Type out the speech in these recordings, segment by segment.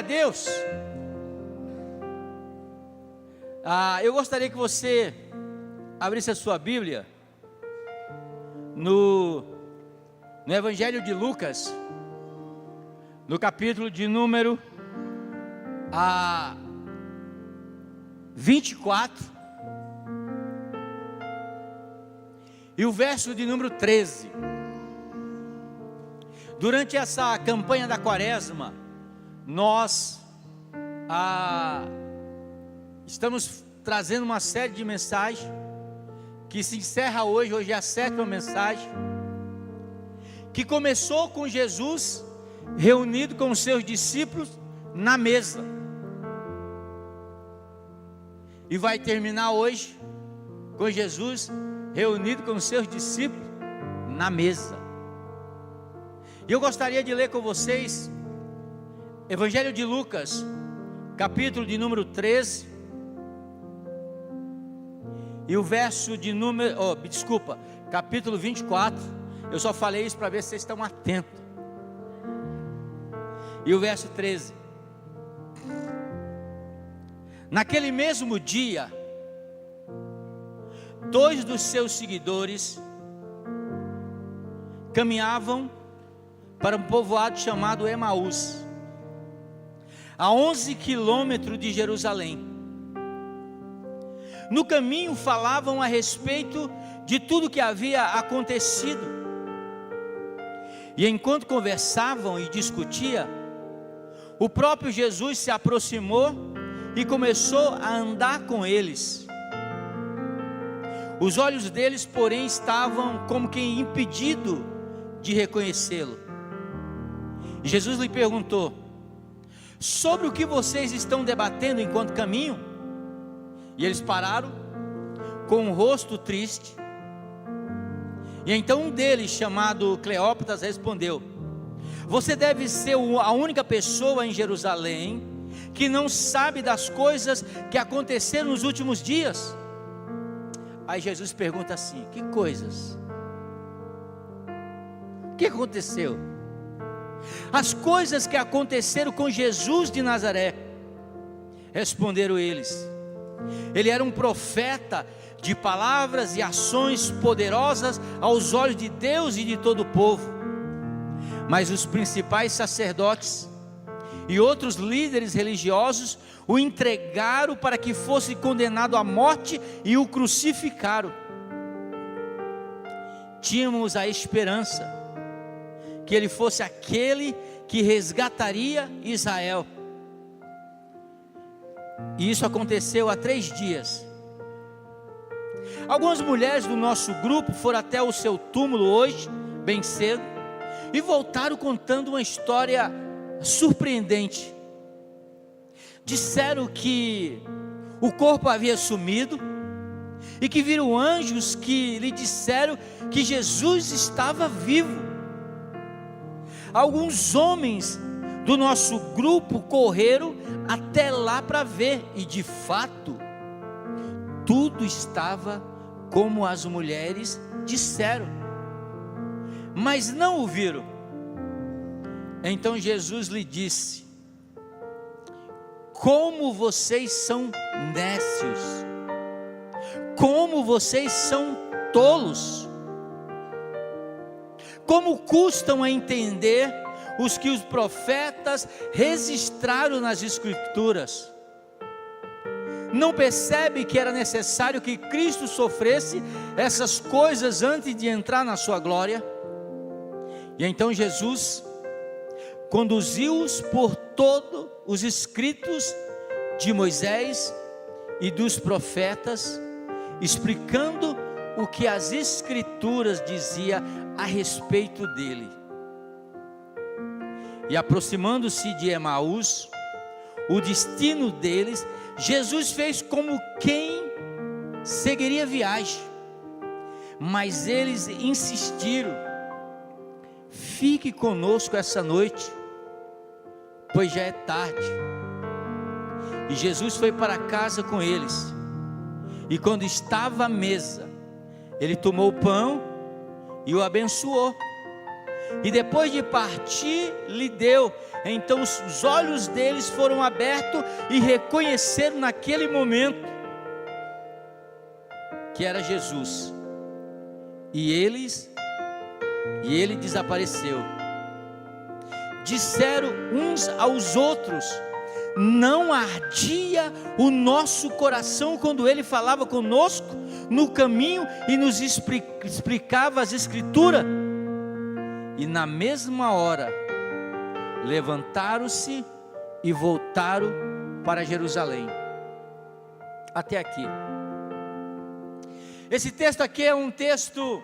Deus. Eu gostaria que você abrisse a sua Bíblia no Evangelho de Lucas, no capítulo de número 24 e o verso de número 13. Durante essa campanha da Quaresma, nós estamos trazendo uma série de mensagens que se encerra hoje. Hoje é a 7ª mensagem, que começou com Jesus reunido com os seus discípulos na mesa, e vai terminar hoje com Jesus reunido com os seus discípulos na mesa. E eu gostaria de ler com vocês Evangelho de Lucas, capítulo de número 13, e o verso de número, capítulo 24. Eu só falei isso para ver se vocês estão atentos. E o verso 13. Naquele mesmo dia, 2 dos seus seguidores caminhavam para um povoado chamado Emaús, a 11 quilômetros de Jerusalém. No caminho falavam a respeito de tudo que havia acontecido, e enquanto conversavam e discutiam, o próprio Jesus se aproximou e começou a andar com eles. Os olhos deles, porém, estavam como quem impedido de reconhecê-lo. E Jesus lhe perguntou: sobre o que vocês estão debatendo enquanto caminham? E eles pararam com o rosto triste. E então um deles, chamado Cleópatas, respondeu: você deve ser a única pessoa em Jerusalém que não sabe das coisas que aconteceram nos últimos dias. Aí Jesus pergunta assim: que coisas? O que aconteceu? As coisas que aconteceram com Jesus de Nazaré. Responderam eles: ele era um profeta de palavras e ações poderosas aos olhos de Deus e de todo o povo. Mas os principais sacerdotes e outros líderes religiosos o entregaram para que fosse condenado à morte e o crucificaram. Tínhamos a esperança que ele fosse aquele que resgataria Israel. E isso aconteceu há 3 dias. Algumas mulheres do nosso grupo foram até o seu túmulo hoje, bem cedo, e voltaram contando uma história surpreendente. Disseram que o corpo havia sumido e que viram anjos que lhe disseram que Jesus estava vivo. Alguns homens do nosso grupo correram até lá para ver, e de fato tudo estava como as mulheres disseram, mas não o viram. Então Jesus lhe disse: como vocês são nécios, como vocês são tolos, como custam a entender os que os profetas registraram nas Escrituras. Não percebe que era necessário que Cristo sofresse essas coisas antes de entrar na sua glória? E então Jesus conduziu-os por todos os escritos de Moisés e dos profetas, explicando o que as Escrituras diziam a respeito dele. E aproximando-se de Emaús, o destino deles, Jesus fez como quem seguiria a viagem, mas eles insistiram: fique conosco essa noite, pois já é tarde. E Jesus foi para casa com eles, e quando estava à mesa, ele tomou o pão e o abençoou, e depois de partir, lhe deu. Então os olhos deles foram abertos e reconheceram naquele momento que era Jesus. E ele desapareceu. Disseram uns aos outros: não ardia o nosso coração quando ele falava conosco no caminho e nos explicava as Escrituras? E na mesma hora levantaram-se e voltaram para Jerusalém. Até aqui. Esse texto aqui é um texto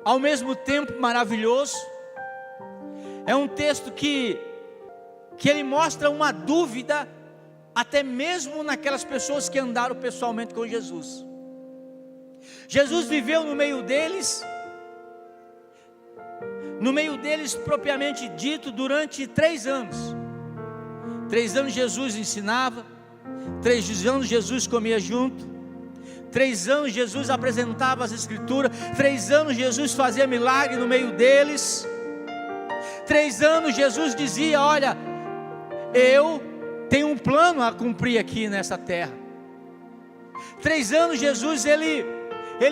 ao mesmo tempo maravilhoso. É um texto que ele mostra uma dúvida, até mesmo naquelas pessoas que andaram pessoalmente com Jesus. Jesus viveu no meio deles propriamente dito, durante 3 anos. 3 anos Jesus ensinava, 3 anos Jesus comia junto, 3 anos Jesus apresentava as Escrituras, 3 anos Jesus fazia milagre no meio deles, 3 anos Jesus dizia: olha, eu tenho um plano a cumprir aqui nessa terra. 3 anos Jesus ele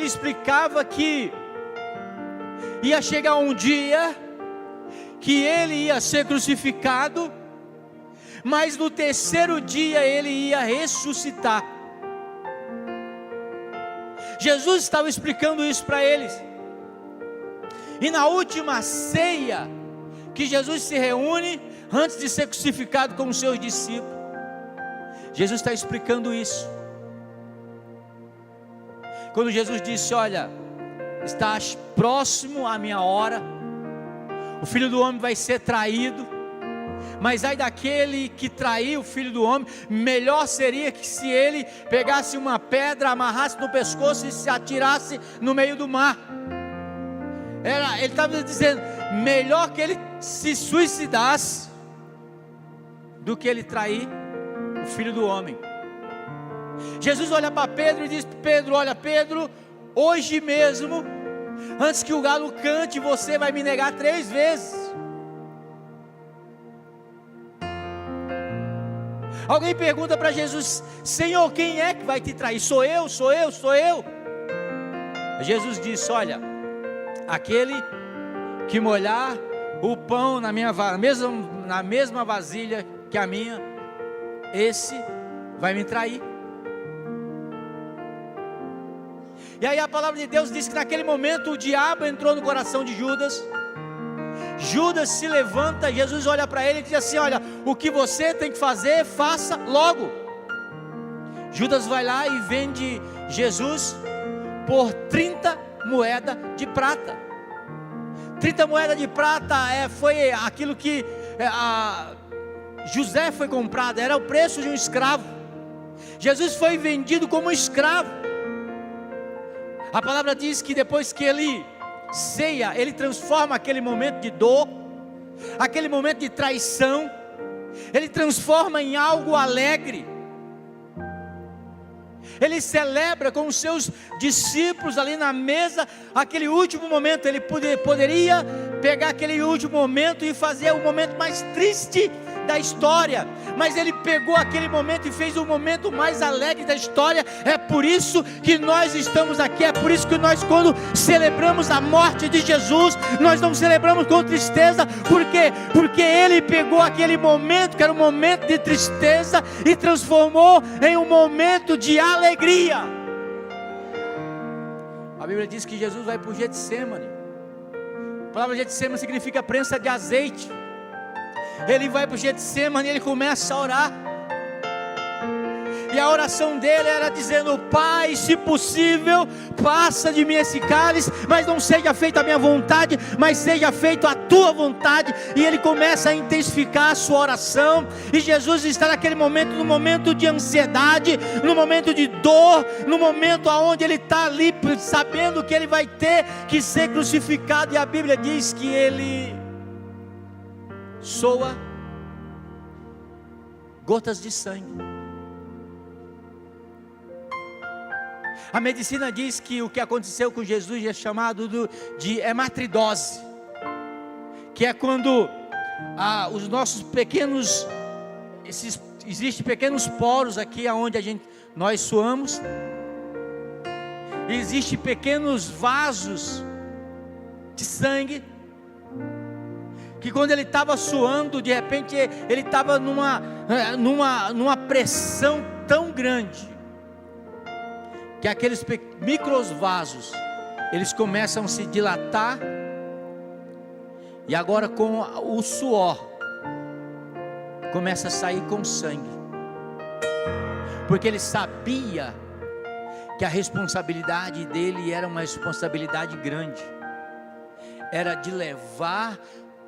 explicava que ia chegar um dia que ele ia ser crucificado, mas no 3º dia ele ia ressuscitar. Jesus estava explicando isso para eles. E na última ceia que Jesus se reúne antes de ser crucificado com os seus discípulos, Jesus está explicando isso. Quando Jesus disse: olha, está próximo a minha hora, o Filho do Homem vai ser traído, mas ai daquele que traiu o Filho do Homem, melhor seria que se ele pegasse uma pedra, amarrasse no pescoço e se atirasse no meio do mar. Ele estava dizendo: melhor que ele se suicidasse do que ele trair o Filho do Homem. Jesus olha para Pedro e diz: Pedro, olha, Pedro, hoje mesmo, antes que o galo cante, você vai me negar 3 vezes. Alguém pergunta para Jesus: Senhor, quem é que vai te trair? Sou eu, sou eu, sou eu. Jesus disse: olha, aquele que molhar o pão na mesma vasilha que a minha, esse vai me trair. E aí a palavra de Deus diz que naquele momento o diabo entrou no coração de Judas. Judas se levanta, Jesus olha para ele e diz assim: olha, o que você tem que fazer, faça logo. Judas vai lá e vende Jesus por 30 moedas de prata. 30 moedas de prata foi aquilo que José foi comprado, era o preço de um escravo. Jesus foi vendido como escravo. A palavra diz que depois que ele ceia, ele transforma aquele momento de dor, aquele momento de traição, ele transforma em algo alegre. Ele celebra com os seus discípulos ali na mesa, aquele último momento. Ele poderia pegar aquele último momento e fazer o momento mais triste da história, mas ele pegou aquele momento e fez o momento mais alegre da história. É por isso que nós estamos aqui, é por isso que nós, quando celebramos a morte de Jesus, nós não celebramos com tristeza. Por quê? Porque ele pegou aquele momento que era um momento de tristeza e transformou em um momento de alegria. A Bíblia diz que Jesus vai para o Getsemane. A palavra Getsemane significa prensa de azeite. Ele vai para o Getsemane e ele começa a orar. E a oração dele era dizendo: Pai, se possível, passa de mim esse cálice, mas não seja feita a minha vontade, mas seja feita a tua vontade. E ele começa a intensificar a sua oração. E Jesus está naquele momento, no momento de ansiedade, no momento de dor, no momento onde ele está ali, sabendo que ele vai ter que ser crucificado. E a Bíblia diz que ele soa gotas de sangue. A medicina diz que o que aconteceu com Jesus é chamado de hematidose, que é quando os nossos pequenos, existem pequenos poros aqui onde nós suamos, existem pequenos vasos de sangue, que quando ele estava suando, de repente ele estava numa pressão tão grande, que aqueles micros vasos, eles começam a se dilatar, e agora com o suor, começa a sair com sangue, porque ele sabia que a responsabilidade dele era uma responsabilidade grande, era de levar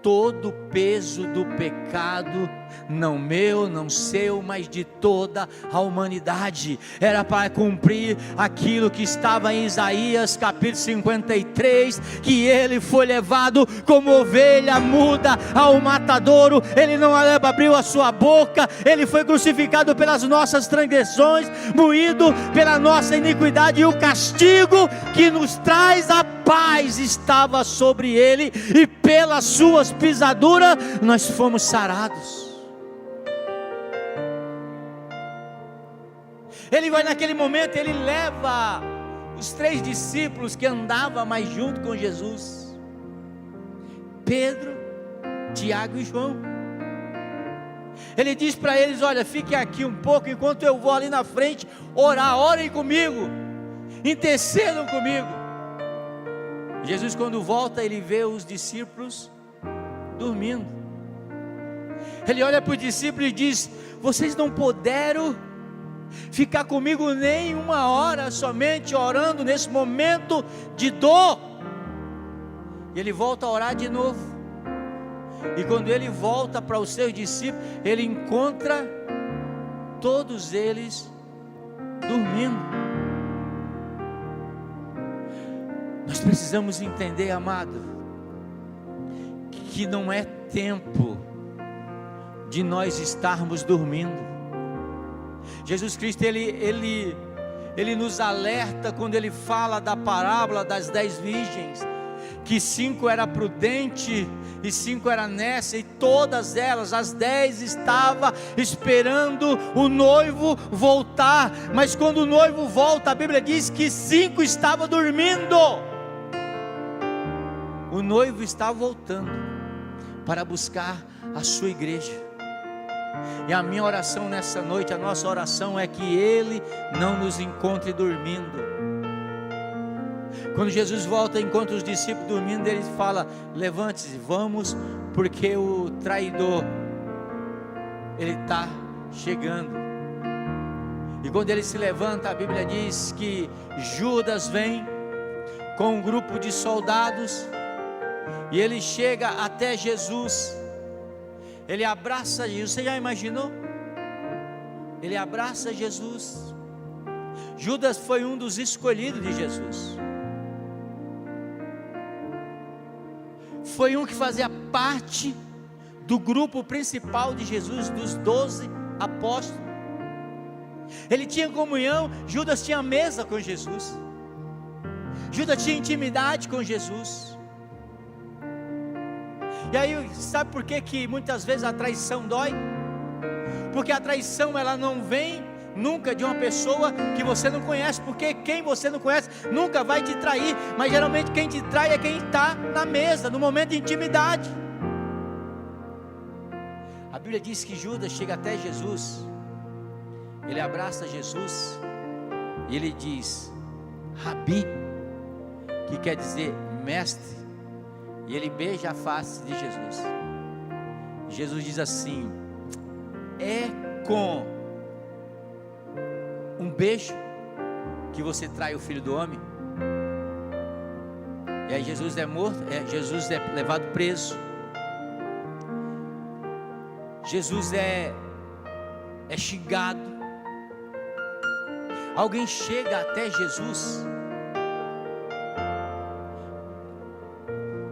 todo o peso do pecado, não meu, não seu, mas de toda a humanidade. Era para cumprir aquilo que estava em Isaías capítulo 53, que ele foi levado como ovelha muda ao matadouro, ele não abriu a sua boca, ele foi crucificado pelas nossas transgressões, moído pela nossa iniquidade, e o castigo que nos traz a paz estava sobre ele, e pelas suas pisaduras nós fomos sarados. Ele vai naquele momento, ele leva os 3 discípulos que andavam mais junto com Jesus, Pedro, Tiago e João. Ele diz para eles: olha, fiquem aqui um pouco, enquanto eu vou ali na frente orar, orem comigo, intercedam comigo. Jesus, quando volta, ele vê os discípulos dormindo. Ele olha para os discípulos e diz: vocês não puderam ficar comigo nem uma hora somente orando nesse momento de dor? E ele volta a orar de novo, e quando ele volta para os seus discípulos, ele encontra todos eles dormindo. Nós precisamos entender, amado, que não é tempo de nós estarmos dormindo. Jesus Cristo, ele nos alerta quando ele fala da parábola das 10 virgens, que 5 era prudente e 5 era nécia, e todas elas, as 10, estavam esperando o noivo voltar, mas quando o noivo volta, a Bíblia diz que 5 estavam dormindo. O noivo está voltando para buscar a sua igreja, e a minha oração nessa noite, a nossa oração é que Ele não nos encontre dormindo. Quando Jesus volta e encontra os discípulos dormindo, Ele fala: levante-se, vamos, porque o traidor, ele está chegando. E quando ele se levanta, a Bíblia diz que Judas vem com um grupo de soldados, e ele chega até Jesus, ele abraça Jesus. Você já imaginou? Ele abraça Jesus. Judas foi um dos escolhidos de Jesus, foi um que fazia parte do grupo principal de Jesus, dos 12 apóstolos. Ele tinha comunhão, Judas tinha mesa com Jesus, Judas tinha intimidade com Jesus. E aí, sabe por que muitas vezes a traição dói? Porque a traição, ela não vem nunca de uma pessoa que você não conhece, porque quem você não conhece nunca vai te trair, mas geralmente quem te trai é quem está na mesa, no momento de intimidade. A Bíblia diz que Judas chega até Jesus, ele abraça Jesus, e ele diz: Rabi, que quer dizer mestre, e ele beija a face de Jesus. Jesus diz assim: é com um beijo que você trai o Filho do Homem? E aí Jesus é morto, Jesus é levado preso, Jesus é xingado. Alguém chega até Jesus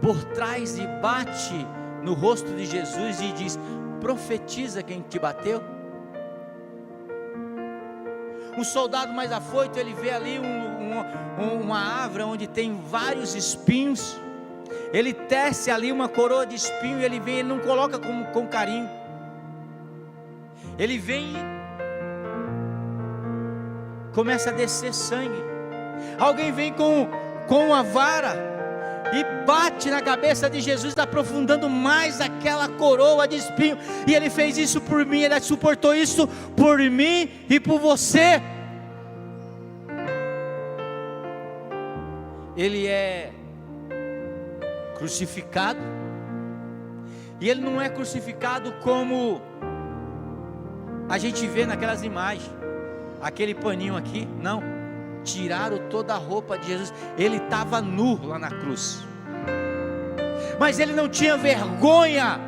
por trás e bate no rosto de Jesus e diz: profetiza quem te bateu. Um soldado mais afoito, ele vê ali uma árvore onde tem vários espinhos. ele tece ali uma coroa de espinho, e ele vem, ele não coloca com carinho, ele vem e começa a descer sangue. Alguém vem com uma vara e bate na cabeça de Jesus, aprofundando mais aquela coroa de espinho. E ele fez isso por mim, ele suportou isso por mim e por você. Ele é crucificado, e ele não é crucificado como a gente vê naquelas imagens, aquele paninho aqui, não. Tiraram toda a roupa de Jesus, ele estava nu lá na cruz, mas ele não tinha vergonha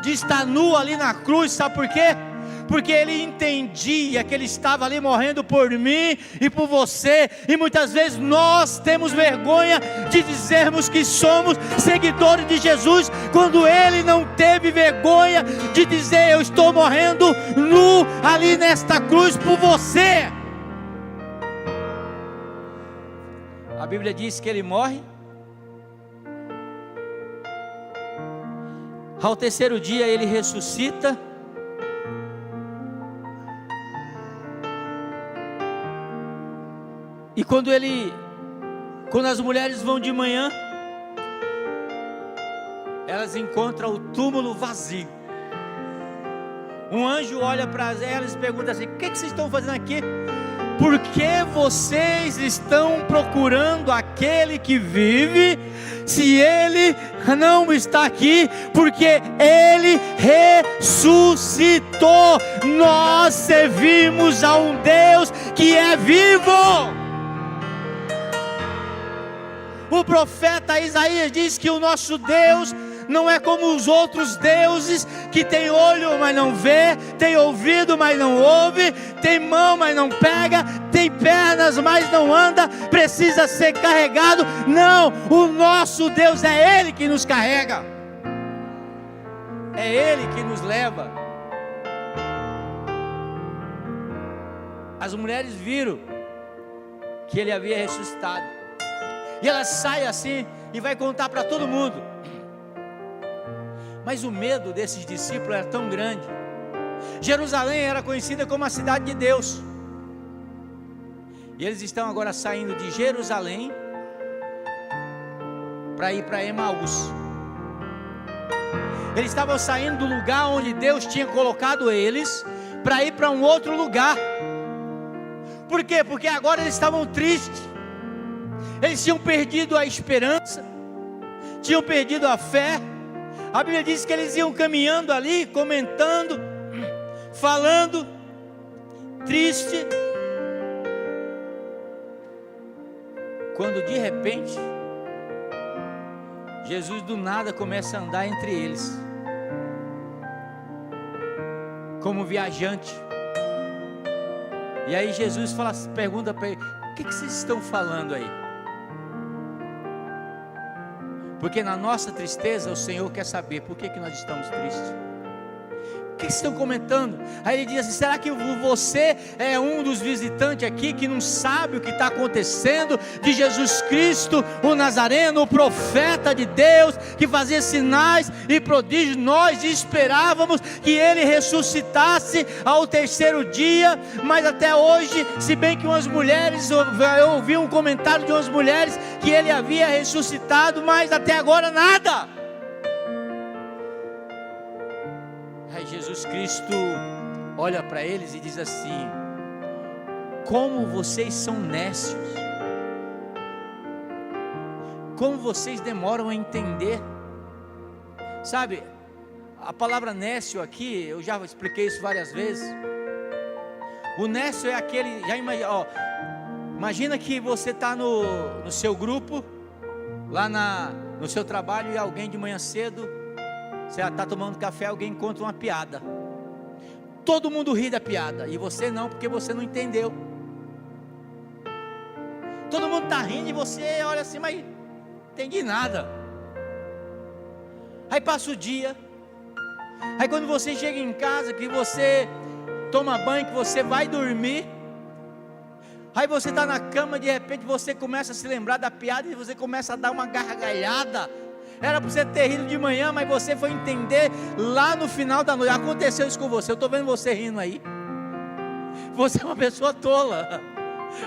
de estar nu ali na cruz. Sabe por quê? Porque ele entendia que ele estava ali morrendo por mim e por você. E muitas vezes nós temos vergonha de dizermos que somos seguidores de Jesus, quando ele não teve vergonha de dizer: eu estou morrendo nu ali nesta cruz por você. A Bíblia diz que ele morre, ao terceiro dia ele ressuscita, e quando as mulheres vão de manhã, elas encontram o túmulo vazio. Um anjo olha para elas e pergunta assim: o que vocês estão fazendo aqui? Por que vocês estão procurando aquele que vive, se ele não está aqui? Porque ele ressuscitou. Nós servimos a um Deus que é vivo. O profeta Isaías diz que o nosso Deus não é como os outros deuses, que tem olho mas não vê, tem ouvido mas não ouve, tem mão mas não pega, tem pernas mas não anda, precisa ser carregado. Não, o nosso Deus é Ele que nos carrega, é Ele que nos leva. As mulheres viram que Ele havia ressuscitado, e ela sai assim e vai contar para todo mundo. Mas o medo desses discípulos era tão grande. Jerusalém era conhecida como a cidade de Deus, e eles estão agora saindo de Jerusalém para ir para Emaús. Eles estavam saindo do lugar onde Deus tinha colocado eles, para ir para um outro lugar. Por quê? Porque agora eles estavam tristes. Eles tinham perdido a esperança, tinham perdido a fé. A Bíblia diz que eles iam caminhando ali, comentando, falando, triste, quando de repente Jesus do nada começa a andar entre eles, como viajante. E aí Jesus pergunta para ele: o que vocês estão falando aí? Porque na nossa tristeza o Senhor quer saber por que nós estamos tristes. O que vocês estão comentando? Aí ele diz assim: será que você é um dos visitantes aqui que não sabe o que está acontecendo de Jesus Cristo, o Nazareno, o profeta de Deus, que fazia sinais e prodígios? Nós esperávamos que ele ressuscitasse ao terceiro dia, mas até hoje, se bem que umas mulheres, eu ouvi um comentário de umas mulheres que ele havia ressuscitado, mas até agora nada. Aí Jesus Cristo olha para eles e diz assim: como vocês são nécios, como vocês demoram a entender. Sabe, a palavra nécio aqui, eu já expliquei isso várias vezes. O nécio é aquele, imagina que você está no seu grupo, lá no seu trabalho, e alguém de manhã cedo, você está tomando café, alguém encontra uma piada. Todo mundo ri da piada, e você não, porque você não entendeu. Todo mundo está rindo e você olha assim, mas não entendi nada. Aí passa o dia. Aí quando você chega em casa, que você toma banho, que você vai dormir, aí você está na cama, de repente você começa a se lembrar da piada, e você começa a dar uma gargalhada. Era para você ter rido de manhã, mas você foi entender lá no final da noite. Aconteceu isso com você. Eu estou vendo você rindo aí. Você é uma pessoa tola.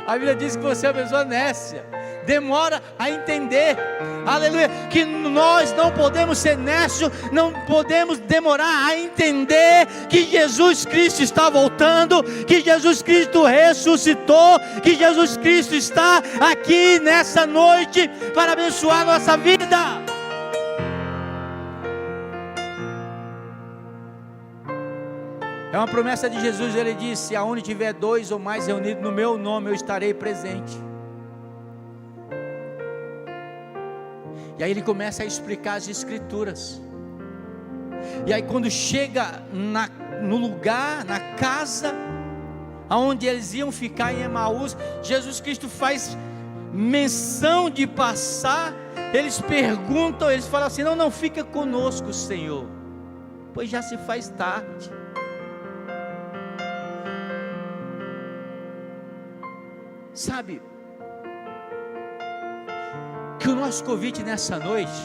A Bíblia diz que você é uma pessoa nécia. Demora a entender, aleluia, que nós não podemos ser nécios, não podemos demorar a entender que Jesus Cristo está voltando, que Jesus Cristo ressuscitou, que Jesus Cristo está aqui nessa noite para abençoar a nossa vida. É uma promessa de Jesus. Ele disse: aonde tiver 2 ou mais reunidos no meu nome, eu estarei presente. E aí ele começa a explicar as escrituras. E aí quando chega no lugar, na casa aonde eles iam ficar em Emaús, Jesus Cristo faz menção de passar. Eles perguntam, eles falam assim: não fica conosco, Senhor, pois já se faz tarde. Sabe, que o nosso convite nessa noite,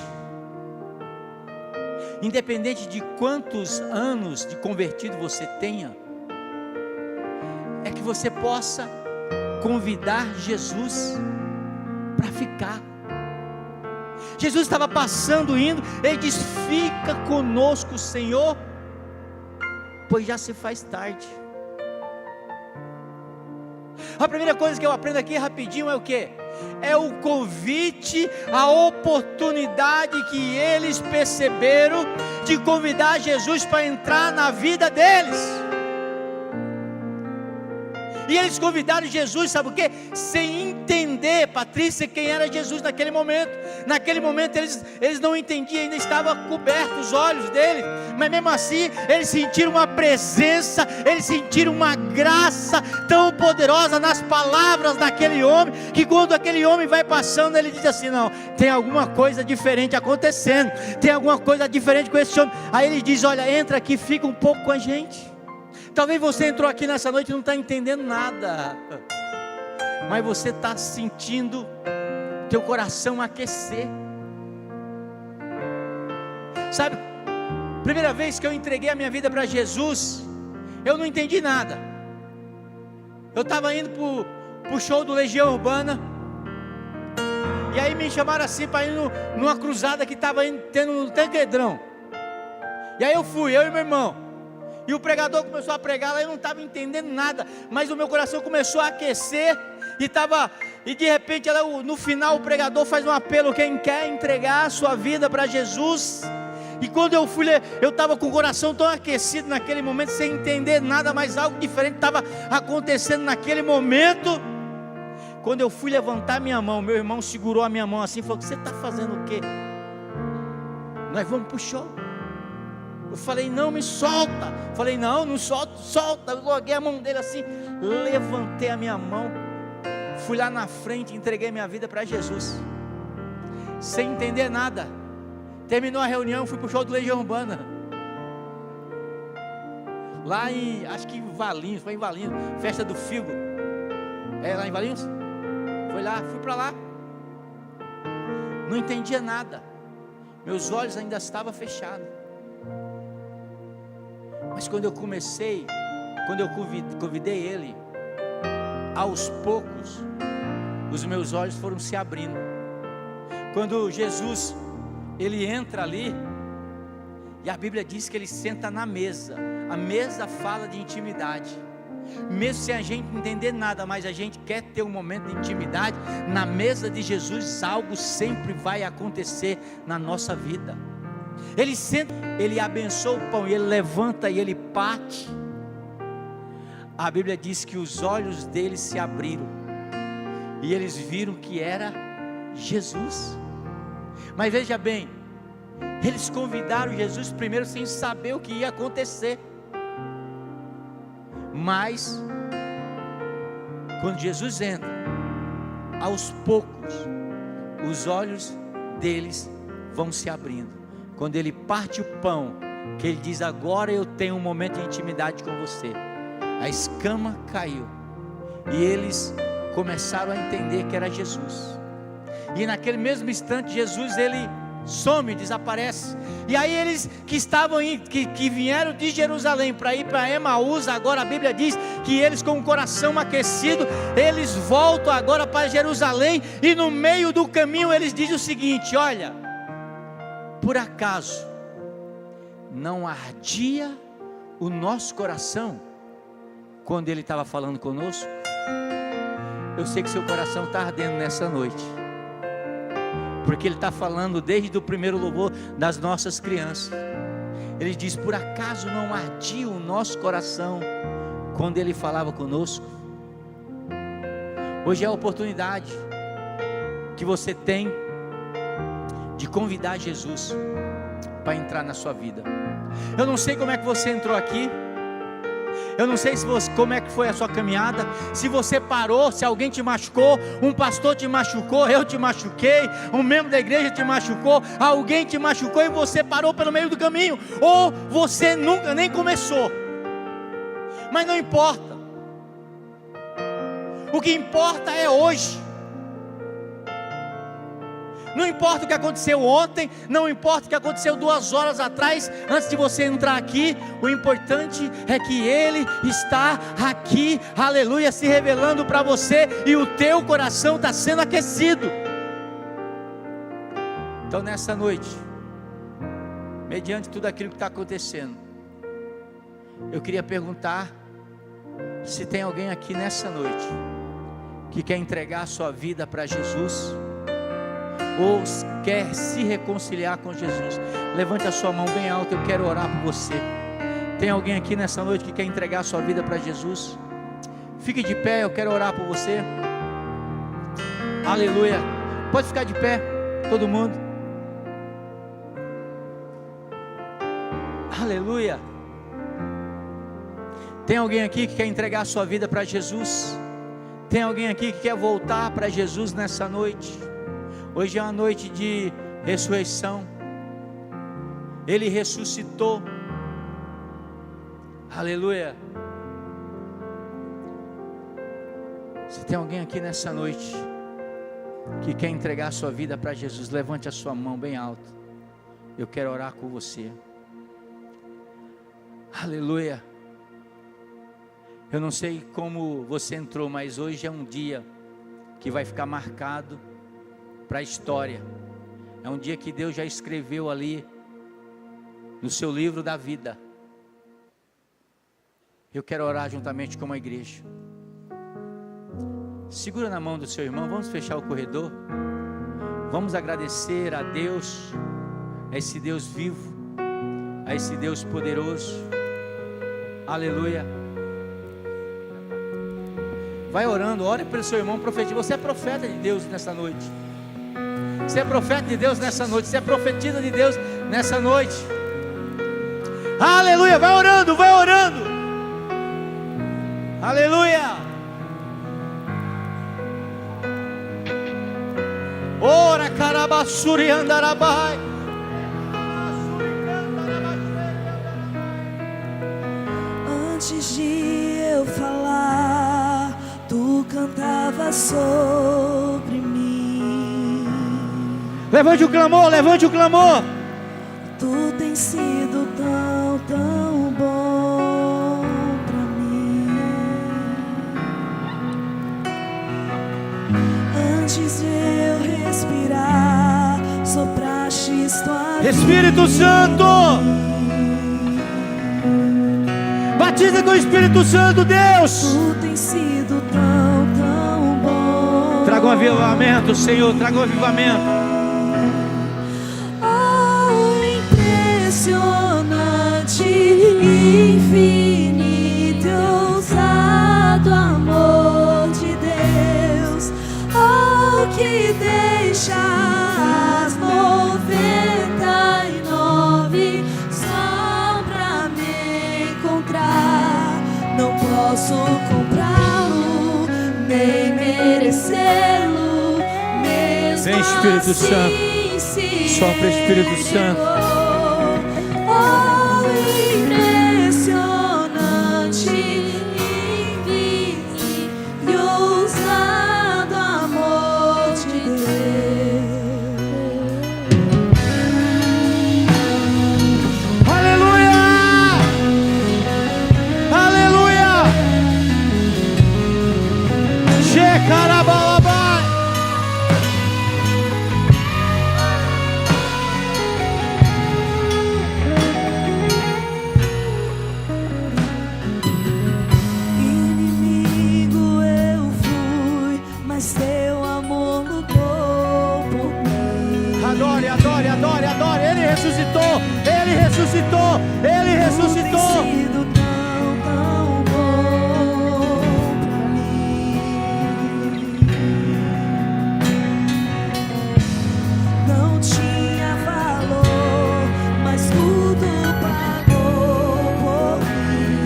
independente de quantos anos de convertido você tenha, é que você possa convidar Jesus para ficar. Jesus estava passando, indo, ele diz: fica conosco, Senhor, pois já se faz tarde. A primeira coisa que eu aprendo aqui rapidinho é o que? É o convite, a oportunidade que eles perceberam de convidar Jesus para entrar na vida deles. E eles convidaram Jesus, sabe o que? Sem entender, Patrícia, quem era Jesus naquele momento. Naquele momento eles não entendiam, ainda estava coberto os olhos deles. Mas mesmo assim, eles sentiram uma presença, eles sentiram uma graça tão poderosa nas palavras daquele homem, que quando aquele homem vai passando, ele diz assim: não, tem alguma coisa diferente acontecendo, tem alguma coisa diferente com esse homem. Aí ele diz: olha, entra aqui, fica um pouco com a gente. Talvez você entrou aqui nessa noite e não está entendendo nada, mas você está sentindo teu coração aquecer. Sabe, primeira vez que eu entreguei a minha vida para Jesus, eu não entendi nada. Eu estava indo para o show do Legião Urbana, e aí me chamaram assim para ir numa cruzada que estava tendo no Tanquedrão. E aí eu fui, eu e meu irmão. E o pregador começou a pregar lá, eu não estava entendendo nada, mas o meu coração começou a aquecer, e de repente no final o pregador faz um apelo: quem quer entregar a sua vida para Jesus? E quando eu fui, eu estava com o coração tão aquecido naquele momento, sem entender nada, mas algo diferente estava acontecendo naquele momento. Quando eu fui levantar minha mão, meu irmão segurou a minha mão assim e falou: o que você está fazendo o quê? Nós vamos para o show. Eu falei: não, me solta. Falei: não solto, solta. Eu joguei a mão dele assim, levantei a minha mão, fui lá na frente, entreguei minha vida para Jesus, sem entender nada. Terminou a reunião, fui para o show do Legião Urbana, lá em, acho que em Valinhos, foi em Valinhos, festa do Figo, lá em Valinhos, foi lá, fui para lá, não entendia nada, meus olhos ainda estavam fechados. Mas quando eu convidei ele, aos poucos, os meus olhos foram se abrindo. Quando Jesus, ele entra ali, e a Bíblia diz que ele senta na mesa. A mesa fala de intimidade. Mesmo sem a gente entender nada, mas a gente quer ter um momento de intimidade, na mesa de Jesus algo sempre vai acontecer na nossa vida. Ele senta, ele abençoa o pão, e ele levanta e ele parte. A Bíblia diz que os olhos deles se abriram, e eles viram que era Jesus. Mas veja bem, eles convidaram Jesus primeiro sem saber o que ia acontecer. Mas quando Jesus entra, aos poucos os olhos deles vão se abrindo. Quando ele parte o pão, que ele diz: agora eu tenho um momento de intimidade com você, a escama caiu, e eles começaram a entender que era Jesus. E naquele mesmo instante Jesus, ele some, desaparece. E aí eles que estavam que vieram de Jerusalém para ir para Emaús, agora a Bíblia diz que eles com o coração aquecido, eles voltam agora para Jerusalém, e no meio do caminho eles dizem o seguinte: olha, por acaso não ardia o nosso coração quando Ele estava falando conosco? Eu sei que seu coração está ardendo nessa noite, porque Ele está falando desde o primeiro louvor das nossas crianças. Ele diz: por acaso não ardia o nosso coração quando Ele falava conosco? Hoje é a oportunidade que você tem de convidar Jesus para entrar na sua vida. Eu não sei como é que você entrou aqui, eu não sei como é que foi a sua caminhada, se você parou, se alguém te machucou, um pastor te machucou, eu te machuquei, um membro da igreja te machucou, alguém te machucou e você parou pelo meio do caminho, ou você nunca nem começou. Mas não importa, o que importa é hoje. Não importa o que aconteceu ontem, não importa o que aconteceu 2 horas atrás, antes de você entrar aqui, o importante é que Ele está aqui, aleluia, se revelando para você, e o teu coração está sendo aquecido. Então nessa noite, mediante tudo aquilo que está acontecendo, eu queria perguntar se tem alguém aqui nessa noite que quer entregar a sua vida para Jesus, ou quer se reconciliar com Jesus. Levante a sua mão bem alta, eu quero orar por você. Tem alguém aqui nessa noite que quer entregar a sua vida para Jesus? Fique de pé, eu quero orar por você. Aleluia. Pode ficar de pé, todo mundo. Aleluia. Tem alguém aqui que quer entregar a sua vida para Jesus? Tem alguém aqui que quer voltar para Jesus nessa noite? Hoje é uma noite de ressurreição. Ele ressuscitou. Aleluia. Se tem alguém aqui nessa noite que quer entregar a sua vida para Jesus, levante a sua mão bem alto. Eu quero orar com você. Aleluia. Eu não sei como você entrou, mas hoje é um dia que vai ficar marcado para a história. É um dia que Deus já escreveu ali no seu livro da vida. Eu quero orar juntamente com a igreja. Segura na mão do seu irmão, vamos fechar o corredor. Vamos agradecer a Deus, a esse Deus vivo, a esse Deus poderoso. Aleluia. Vai orando, ore pelo seu irmão, profetiza. Você é profeta de Deus nessa noite. Você é profeta de Deus nessa noite. Você é profetisa de Deus nessa noite. Aleluia, vai orando, vai orando. Aleluia. Ora carabassuri andarabai. Antes de eu falar, tu cantava sobre mim. Levante o clamor, levante o clamor. Tu tens sido tão, tão bom pra mim. Antes de eu respirar, soprastes tua vida. Espírito Santo, batiza com o Espírito Santo, Deus. Tu tens sido tão, tão bom. Traga um avivamento, Senhor, traga um avivamento. Impressionante, infinito e ousado amor de Deus, oh, que deixa as 99 só pra me encontrar. Não posso comprá-lo, nem merecê-lo, mesmo Vem, Espírito assim, Santo, sopra, Espírito Santo. Adore, adore, adore, adore. Ele ressuscitou, Ele ressuscitou, Ele ressuscitou. Tem sido tão, tão bom pra mim. Não tinha valor, mas tudo pagou por mim.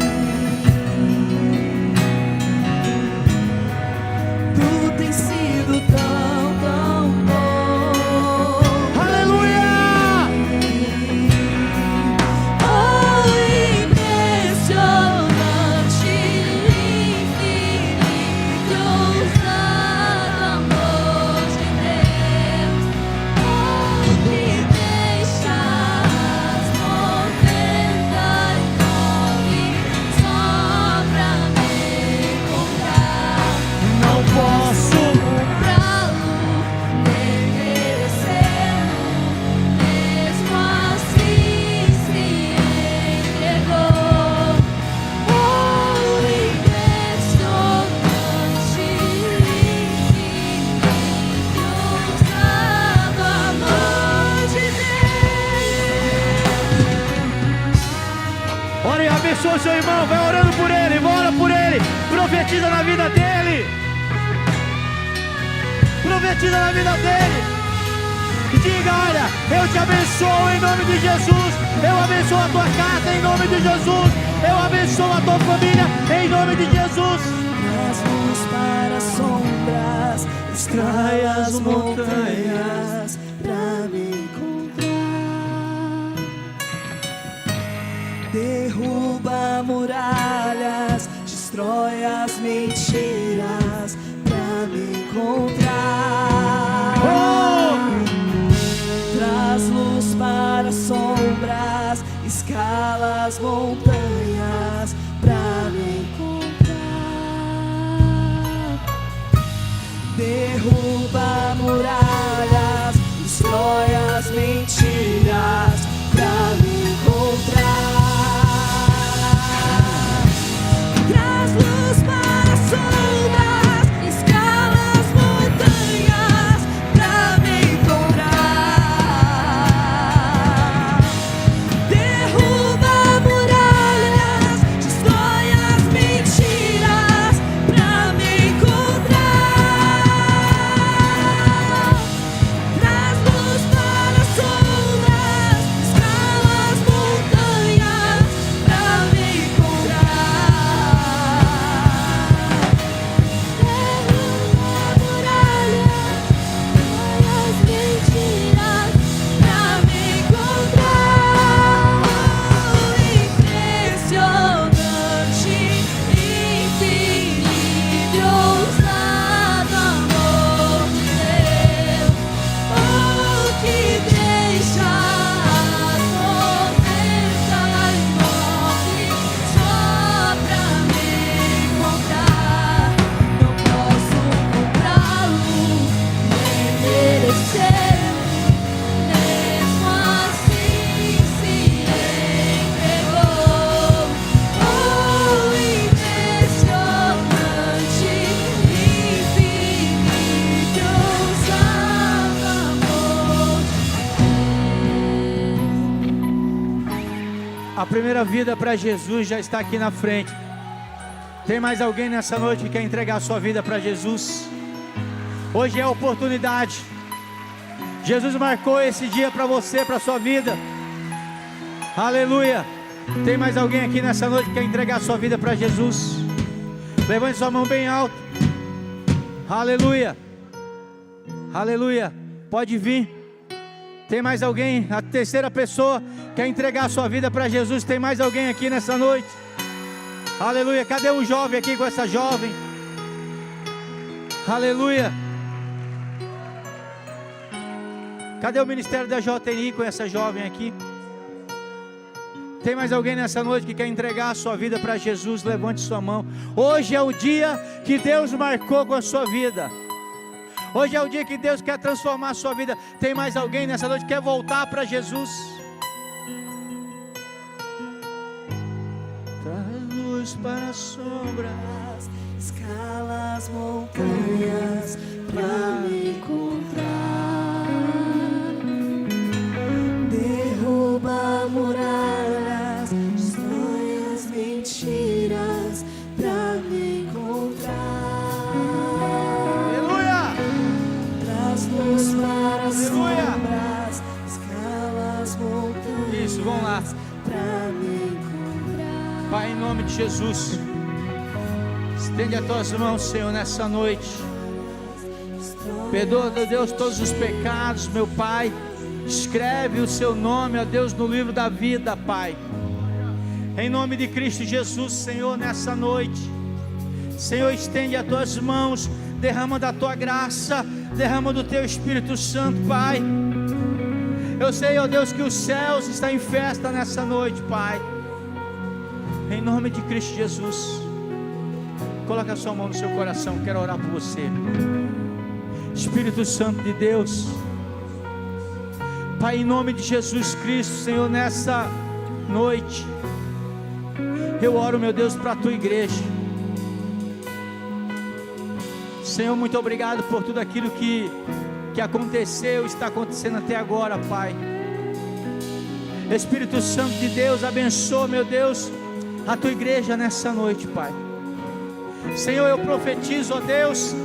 Tu tem sido tão, tão bom. Aleluia! Oh, impressionante, infinito, ousado amor de Deus. Oh, que deixa as 99 só pra me encontrar. Não posso. Comprá-lo, nem merecê-lo, mesmo assim se entregou. Oh, impressionante, infinito, ousado amor de Deus. Ore e abençoa o seu irmão, vai orando por ele, ora por ele, profetiza na vida dele. Profetiza na vida dele. E diga: olha, eu te abençoo em nome de Jesus. Eu abençoo a tua casa em nome de Jesus. Eu abençoo a tua família em nome de Jesus. Traz luz para as sombras, extrai as montanhas pra me encontrar. Derruba muralhas, destrói as mentiras pra me encontrar. Traz luz para as sombras, escala as montanhas pra me encontrar. Derruba muralhas, destrói as mentiras pra me encontrar. Traz luz para as sombras, escala as montanhas pra me encontrar. Derruba muralhas, destrói as mentiras pra me encontrar. Traz luz para as sombras, escala as montanhas pra me encontrar. Derruba muralhas, destrói as mentiras pra me encontrar. Impressionante, infinito, ousado amor de Deus. Oh, que deixa as 99 só pra me encontrar. Não posso comprá-lo, nem merecê-lo, mesmo assim se entregou. Oh, impressionante, infinito, ousado amor de A primeira vida para Jesus já está aqui na frente. Tem mais alguém nessa noite que quer entregar a sua vida para Jesus? Hoje é a oportunidade. Jesus marcou esse dia para você, para a sua vida. Aleluia. Tem mais alguém aqui nessa noite que quer entregar a sua vida para Jesus? Levante sua mão bem alto. Aleluia. Aleluia. Pode vir. Tem mais alguém? A terceira pessoa quer entregar a sua vida para Jesus. Tem mais alguém aqui nessa noite? Aleluia. Cadê um jovem aqui com essa jovem? Aleluia. Cadê o ministério da JNI com essa jovem aqui? Tem mais alguém nessa noite que quer entregar a sua vida para Jesus? Levante sua mão. Hoje é o dia que Deus marcou com a sua vida. Hoje é o dia que Deus quer transformar a sua vida. Tem mais alguém nessa noite que quer voltar para Jesus? Traz luz para as sombras, escala as montanhas pra me encontrar. Traz-nos para as Aleluia. sombras, escala as montanhas. Isso, vamos lá. Pra me encontrar. Pai, em nome de Jesus, estende as tuas mãos, Senhor, nessa noite. Perdoa, meu Deus, todos os pecados, meu Pai. Escreve o seu nome, ó Deus, no livro da vida, Pai. Em nome de Cristo Jesus, Senhor, nessa noite, Senhor, estende as tuas mãos, derrama da tua graça, derrama do teu Espírito Santo, Pai. Eu sei, ó Deus, que os céus estão em festa nessa noite, Pai. Em nome de Cristo Jesus, coloca a sua mão no seu coração, quero orar por você. Espírito Santo de Deus, Pai, em nome de Jesus Cristo, Senhor, nessa noite, eu oro, meu Deus, para a tua igreja. Senhor, muito obrigado por tudo aquilo que aconteceu, está acontecendo até agora, Pai. Espírito Santo de Deus, abençoa, meu Deus, a tua igreja nessa noite, Pai. Senhor, eu profetizo, ó Deus,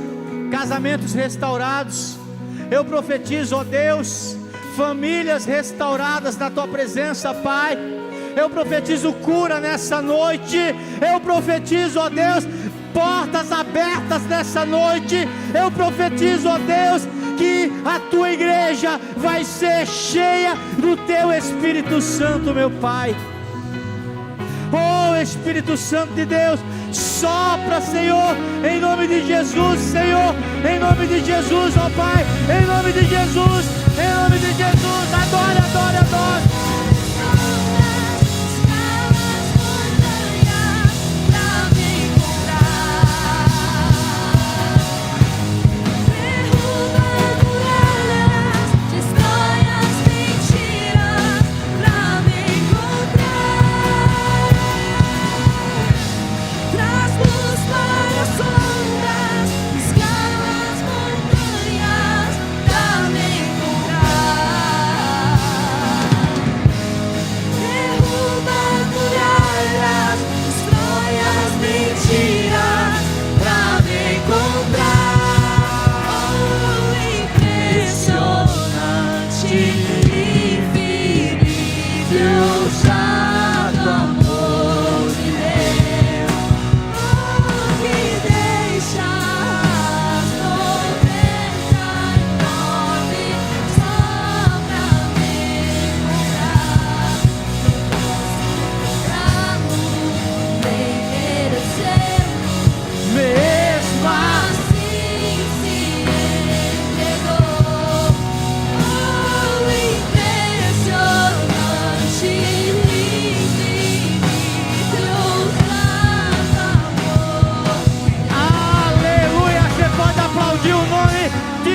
casamentos restaurados. Eu profetizo, ó Deus, famílias restauradas na tua presença, Pai. Eu profetizo cura nessa noite. Eu profetizo, ó Deus, portas abertas nessa noite. Eu profetizo, ó Deus, que a tua igreja vai ser cheia do teu Espírito Santo, meu Pai. Oh, Espírito Santo de Deus, sopra, Senhor, em nome de Jesus, Senhor, em nome de Jesus, ó Pai, em nome de Jesus, em nome de Jesus. Adore, adore, adore.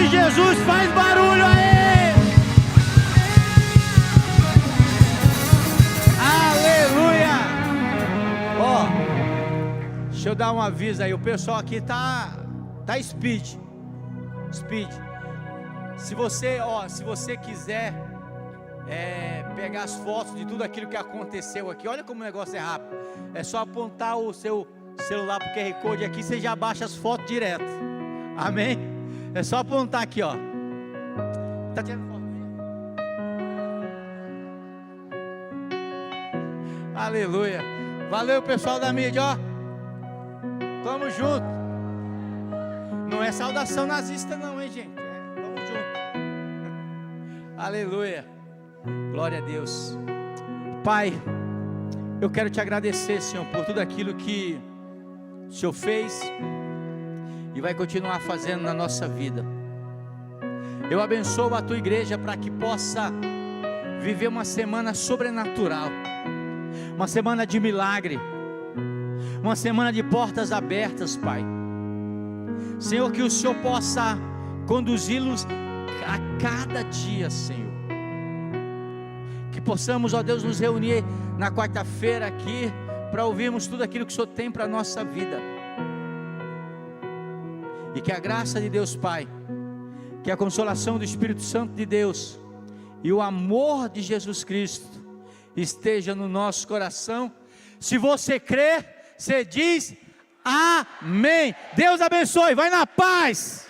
Jesus, faz barulho aí. Aleluia. Ó, deixa eu dar um aviso aí. O pessoal aqui tá speed. Se você quiser pegar as fotos de tudo aquilo que aconteceu aqui, olha como o negócio é rápido. É só apontar o seu celular pro QR Code aqui, você já baixa as fotos direto. Amém? É só apontar aqui, ó. Tá tirando foto? Aleluia. Valeu, pessoal da mídia, ó. Tamo junto. Não é saudação nazista não, hein, gente? Tamo junto. Aleluia. Glória a Deus. Pai, eu quero te agradecer, Senhor, por tudo aquilo que o Senhor fez e vai continuar fazendo na nossa vida. Eu abençoo a tua igreja para que possa viver uma semana sobrenatural, uma semana de milagre, uma semana de portas abertas, Pai. Senhor, que o Senhor possa conduzi-los a cada dia, Senhor. Que possamos, ó Deus, nos reunir na quarta-feira aqui para ouvirmos tudo aquilo que o Senhor tem para a nossa vida. E que a graça de Deus Pai, que a consolação do Espírito Santo de Deus e o amor de Jesus Cristo esteja no nosso coração. Se você crê, você diz amém. Deus abençoe, vai na paz.